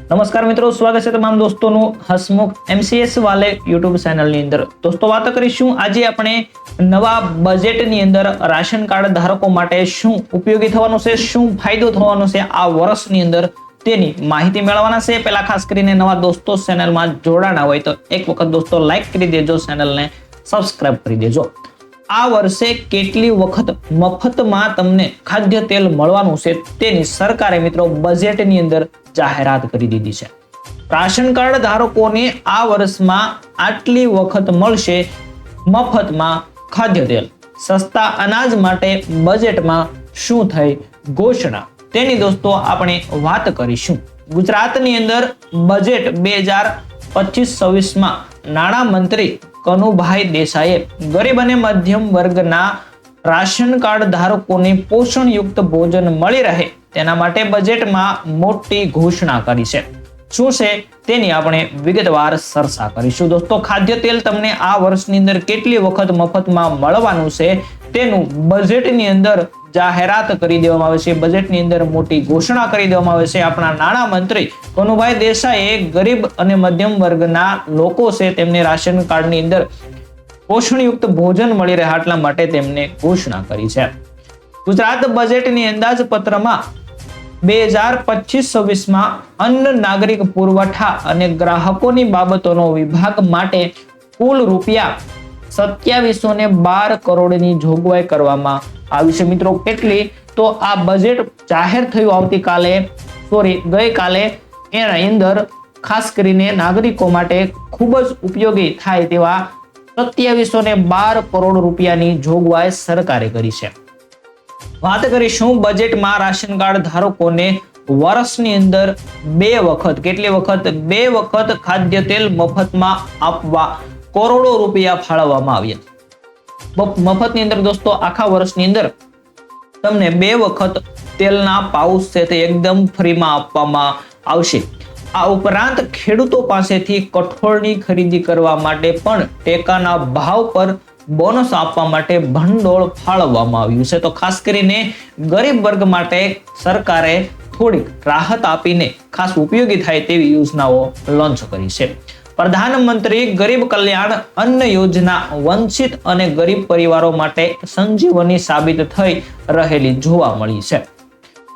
નમસ્કાર મિત્રો, સ્વાગત છે તમામ દોસ્તોનું હસમુખ MCS વાલે યુટ્યુબ ચેનલની અંદર. દોસ્તો, વાત કરીશું આજે આપણે નવા બજેટની અંદર રાશન કાર્ડ ધારકો માટે શું ઉપયોગી થવાનું છે, શું ફાયદો થવાનો છે આ વર્ષની અંદર, તેની માહિતી મેળવવાના છે. પહેલા ખાસ કરીને નવા દોસ્તો ચેનલમાં જોડાણા હોય તો એક વખત દોસ્તો લાઈક કરી દેજો, ચેનલને સબસ્ક્રાઇબ કરી દેજો. આ વર્ષે કેટલી વખત મફતમાં તમને ખાદ્ય તેલ મળવાનું છે તેની સરકારે મિત્રો બજેટની અંદર જાહેરાત કરી દીધી છે. રાશન કાર્ડ ધારકોને આ વર્ષમાં આટલી વખત મળશે મફતમાં ખાદ્ય તેલ. સસ્તા અનાજ માટે બજેટમાં શું થઈ ઘોષણા, તેની દોસ્તો આપણે વાત કરીશું. ગુજરાતની અંદર બજેટ 2025-26માં નાણાં મંત્રી કનુભાઈ દેસાઈએ ગરીબ અને મધ્યમ વર્ગના રાશન કાર્ડ ધારકોને પોષણયુક્ત ભોજન મળી રહે તેના માટે બજેટમાં મોટી ઘોષણા કરી છે. શું છે તેની આપણે વિગતવાર ચર્ચા કરીશું. દોસ્તો, ખાદ્ય તેલ તમને આ વર્ષની અંદર કેટલી વખત મફતમાં મળવાનું છે તેનું બજેટની અંદર જાહેરાત કરી દેવામાં આવે છે. બજેટની અંદર મોટી ઘોષણા કરી દેવામાં આવે છે. આપણા નાણાં મંત્રી કનુભાઈ દેસાઈએ ગરીબ અને મધ્યમ વર્ગના લોકો છે તેમને રાશન કાર્ડની અંદર પોષણયુક્ત ભોજન મળી રહે એટલા માટે તેમને ઘોષણા કરી છે. ગુજરાત બજેટની અંદાજપત્રમાં 2025-26માં અન્ન નાગરિક પુરવઠા અને ગ્રાહકોની બાબતોનો વિભાગ માટે કુલ ₹2712 કરોડની જોગવાઈ કરવામાં આવી છે. મિત્રો, કેટલી તો આ બજેટ જાહેર થયું ગઈકાલે, એના અંદર ખાસ કરીને નાગરિકો માટે ખૂબ જ ઉપયોગી થાય તેવા ₹2712 કરોડ જોગવાઈ સરકારે કરી છે. વાત કરીશું બજેટમાં રાશન કાર્ડ ધારકોને વર્ષની અંદર કેટલી વખત ખાદ્ય તેલ મફતમાં આપવા કરોડો રૂપિયા ફાળવવામાં આવ્યા. મફતની અંદર દોસ્તો આખા વર્ષની અંદર તમને 2 વખત તેલના પાઉચ છે તે એકદમ ફ્રીમાં આપવામાં આવશે. આ ઉપરાંત ખેડૂતો પાસેથી કઠોળની ખરીદી કરવા માટે પણ ટેકાના ભાવ પર બોનસ આપવા માટે ભંડોળ ફાળવવામાં આવ્યું છે. તો ખાસ કરીને ગરીબ વર્ગ માટે સરકારે થોડીક રાહત આપીને ખાસ ઉપયોગી થાય તેવી યોજનાઓ લોન્ચ કરી છે. પ્રધાનમંત્રી ગરીબ કલ્યાણ અન્ન યોજના વંચિત અને ગરીબ પરિવારો માટે સંજીવની સાબિત થઈ રહેલી જોવા મળી છે.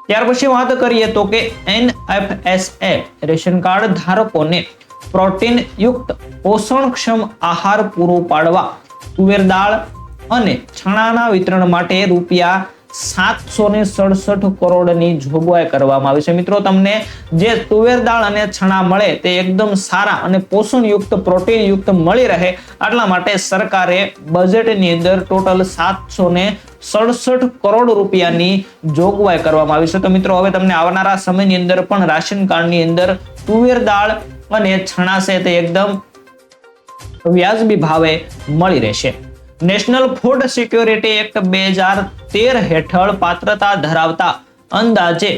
ત્યાર પછી વાત કરીએ તો કે NFSA રેશન કાર્ડ ધારકોને પ્રોટીન યુક્ત પોષણક્ષમ આહાર પૂરો પાડવા તુવેર દાળ અને છણાના વિતરણ માટે ₹767 કરોડની જોગવાઈ કરવામાં આવી છે. મિત્રો, તમને જે તુવેર દાળ અને છણા મળે તે એકદમ સારા અને પોષણયુક્ત પ્રોટીનયુક્ત મળી રહે એટલા માટે સરકારે બજેટની અંદર ટોટલ ₹767 કરોડ જોગવાઈ કરવામાં આવી છે. તો મિત્રો, હવે તમને આવનારા સમયની અંદર પણ રાશન કાર્ડની અંદર તુવેર દાળ અને છણા છે તે એકદમ વ્યાજબી ભાવે મળી રહેશે. નેશનલ ફૂડ સિક્યોરિટી એક્ટ 2013 હેઠળ પાત્રતા ધરાવતા અંદાજે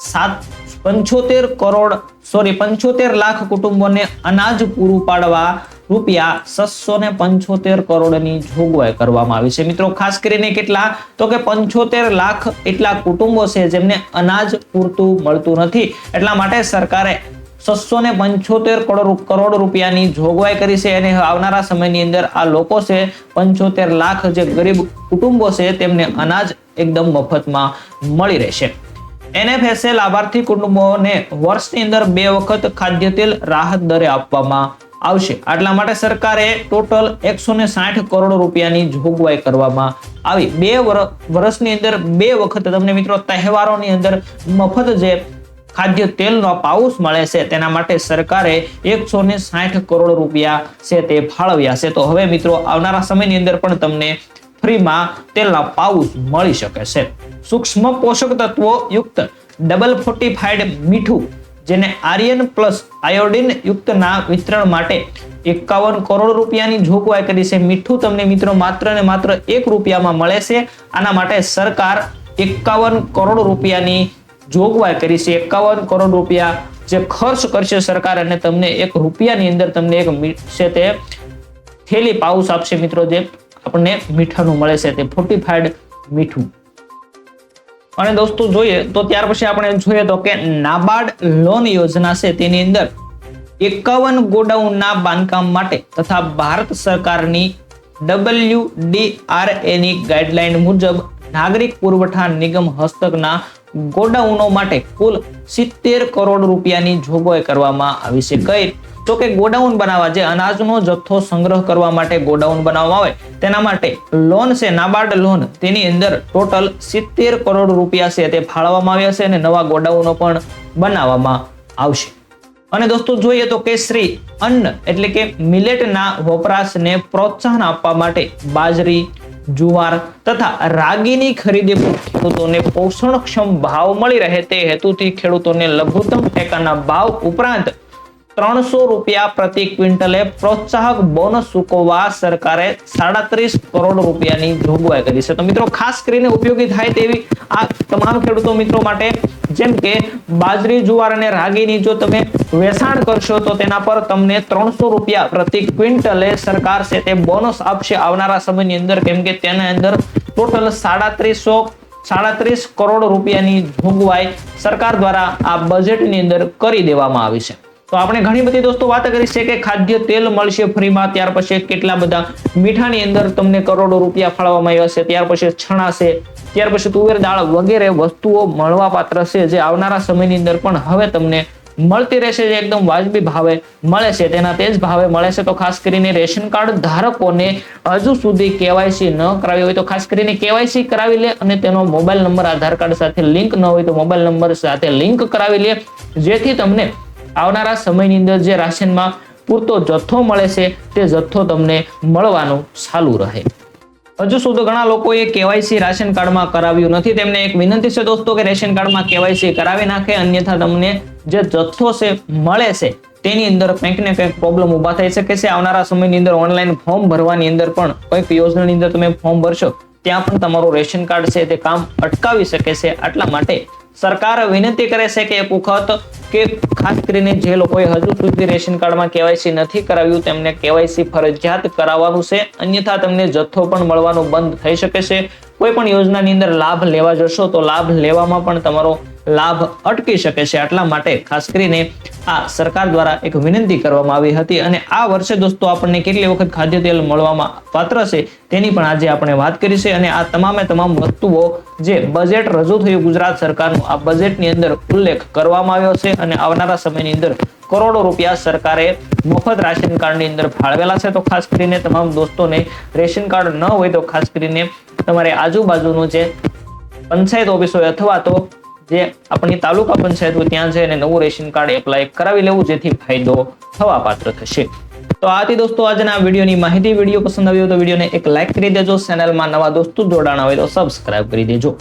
75 લાખ કુટુંબોને અનાજ પૂરું પાડવા ₹675 કરોડની જોગવાઈ કરવામાં આવી છે. મિત્રો, ખાસ કરીને કેટલા તો કે 75 લાખ એટલા કુટુંબો છે જેમને અનાજ પૂરતું મળતું નથી. એટલા માટે સરકારે 675 કરોડ રૂપિયાની જોગવાઈ કરી છે અને આવનારા સમયની અંદર આ લોકો છે 75 લાખ જે ગરીબ કુટુંબો છે તેમને અનાજ એકદમ મફતમાં મળી રહેશે. NFSA લાભાર્થી કુટુંબોને વર્ષની અંદર 2 વખત ખાદ્ય તેલ રાહત દરે આપવામાં આવશે. આટલા માટે સરકારે ટોટલ 160 કરોડ રૂપિયાની જોગવાઈ કરવામાં આવી. 2 વર્ષની અંદર 2 વખત તમને મિત્રો તહેવારોની અંદર મફત જે ખાદ્ય તેલનો પાઉચ મળે છે તેના માટે સરકારે 160 કરોડ રૂપિયા છે તે ફાળવ્યા છે. તો હવે મિત્રો આવનારા સમયની અંદર પણ તમને ફ્રીમાં તેલના પાઉચ મળી શકે છે. સૂક્ષ્મ પોષક તત્વો યુક્ત ડબલ ફોર્ટિફાઈડ મીઠું જેને આર્યન પ્લસ આયોડિન યુક્તના વિતરણ માટે 51 કરોડ રૂપિયાની જોગવાઈ કરી છે. મીઠું તમને મિત્રો માત્ર ને માત્ર ₹1 મળે છે. આના માટે સરકાર 51 કરોડ રૂપિયાની જોગવાઈ કરી છે. 51 કરોડ રૂપિયા જે ખર્ચ કરશે સરકાર અને તમને ₹1 અંદર તમને એક છે તે થેલી પાઉચ આપશે મિત્રો, જે આપણને મીઠાનું મળે છે તે ફોર્ટિફાઈડ મીઠું. અને દોસ્તો જોઈએ તો ત્યાર પછી આપણે જોઈએ તો કે નાબાર્ડ લોન યોજના છે તેની અંદર 51 ગોડાઉનના બાંધકામ માટે તથા ભારત સરકારની WDRA ની ગાઈડલાઈન મુજબ નાગરિક પુરવઠા નિગમ હસ્તકના ગોડાઉનો માટે કુલ 70 કરોડ રૂપિયાની જોગવાઈ કરવામાં આવી છે. કઈ તો કે ગોડાઉન બનાવવા, જે અનાજનો જથ્થો સંગ્રહ કરવા માટે ગોડાઉન બનાવવામાં આવે તેના માટે લોન છે, નાબાર્ડ લોન, તેની અંદર ટોટલ 70 કરોડ રૂપિયા છે તે ફાળવવામાં આવ્યા છે અને નવા ગોડાઉનો પણ બનાવવામાં આવશે. અને દોસ્તો જોઈએ તો કે શ્રી અન્ન એટલે કે મિલેટના વપરાશને પ્રોત્સાહન આપવા માટે બાજરી, જુવાર તથા રાગીની ખરીદી ખેડૂતોને પોષણક્ષમ ભાવ મળી રહે તે હેતુથી ખેડૂતોને લઘુત્તમ ટેકાના ભાવ ઉપરાંત 300 રૂપિયા પ્રતિ ક્વિન્ટલે પ્રોત્સાહક બોનસ ચૂકવવા સરકારે 37 કરોડ રૂપિયાની જોગવાઈ કરી છે. તો મિત્રો ખાસ કરીને ઉપયોગી થાય તેવી આ તમામ ખેડૂતો મિત્રો માટે, જેમ કે બાજરી, જુવાર અને રાગીની જો તમે વેચાણ કરશો તો તેના પર તમને 300 રૂપિયા પ્રતિ ક્વિન્ટલે સરકાર છે તે બોનસ આપશે આવનારા સમયની અંદર, કેમ કે તેના અંદર ટોટલ 37 કરોડ રૂપિયાની જોગવાઈ સરકાર દ્વારા આ બજેટની અંદર કરી દેવામાં આવી છે. તો આપણે ઘણી બધી દોસ્તો વાત કરી છે કે ખાદ્ય તેલ મળશે ફ્રીમાં, ત્યાર પછી કેટલા બધા મીઠાની અંદર તમને કરોડો રૂપિયા ફાળવવામાં આવ્યા છે, ત્યાર પછી છણા છે, ત્યાર પછી તુવેર દાળ વગેરે વસ્તુઓ મળવા પાત્ર છે, જે આવનારા સમયની અંદર પણ હવે તમને મળતી રહેશે, જે એકદમ વાજબી ભાવે મળે છે, તેના તે જ ભાવે મળે છે. તો ખાસ કરીને રેશન કાર્ડ ધારકોને હજુ સુધી કેવાયસી ન કરાવી હોય તો ખાસ કરીને કેવાયસી કરાવી લે અને તેનો મોબાઈલ નંબર આધાર કાર્ડ સાથે લિંક ન હોય તો મોબાઈલ નંબર સાથે લિંક કરાવી લે, જેથી તમને આવનારા સમયની અંદર જે રાશનમાં પૂરતો જથ્થો મળે છે તે જથ્થો તમને મળવાનું ચાલુ રહે. હજુ સુધી ઘણા લોકોએ કેવાયસી રાશન કાર્ડમાં કરાવ્યું નથી, તેમને એક વિનંતી છે દોસ્તો કે રેશન કાર્ડમાં કેવાયસી કરાવી નાખે, અન્યથા તમને જે જથ્થો છે મળે છે તેની અંદર કંઈક ને કંઈક પ્રોબ્લેમ ઉભા થઈ શકે છે. આવનારા સમયની અંદર ઓનલાઈન ફોર્મ ભરવાની અંદર પણ કોઈક યોજનાની અંદર તમે ફોર્મ ભરશો ત્યાં પણ તમારું રેશન કાર્ડ છે તે કામ અટકાવી શકે છે. આટલા માટે સરકાર વિનંતી કરે છે કે એક વખત કે ખાસ કરીને જે લોકોએ હજુ સુધી રેશન કાર્ડમાં કેવાયસી નથી કરાવ્યું તેમને કેવાયસી ફરજિયાત કરાવવાનું છે, અન્યથા તમને જથ્થો પણ મળવાનું બંધ થઈ શકે છે. કોઈ પણ યોજનાની અંદર લાભ લેવા જશો તો લાભ લેવામાં પણ તમારો લાભ અટકી શકે છે. આટલા માટે ખાસ કરીને આ સરકાર દ્વારા એક વિનંતી કરવામાં આવી હતી. અને આ વર્ષે દોસ્તો આપણને કેટલી વખત ખાદ્ય તેલ મળવામાં પાત્ર છે તેની પણ આજે આપણે વાત કરી છે. અને આ તમામે તમામ વસ્તુઓ જે બજેટ રજૂ થયું ગુજરાત સરકારનું, આ બજેટની અંદર ઉલ્લેખ કરવામાં આવ્યો છે અને આવનારા સમયની અંદર કરોડો રૂપિયા સરકારે મફત રાશન કાર્ડની અંદર ફાળવેલા છે. તો ખાસ કરીને તમામ દોસ્તોને રેશન કાર્ડ ન હોય તો ખાસ કરીને તમારે આજુબાજુનું જે પંચાયત ઓફિસ હોય અથવા તો જે આપણી તાલુકા પંચાયત હોય ત્યાં જઈને નવું રેશન કાર્ડ એપ્લાય કરાવી લેવું, જેથી ફાયદો થવા પાત્ર થશે. તો આથી દોસ્તો આજના વિડીયોની માહિતી. વિડીયો પસંદ આવ્યો તો વિડીયોને એક લાઈક કરી દેજો, ચેનલમાં નવા દોસ્તો જોડાણા હોય તો સબસ્ક્રાઇબ કરી દેજો.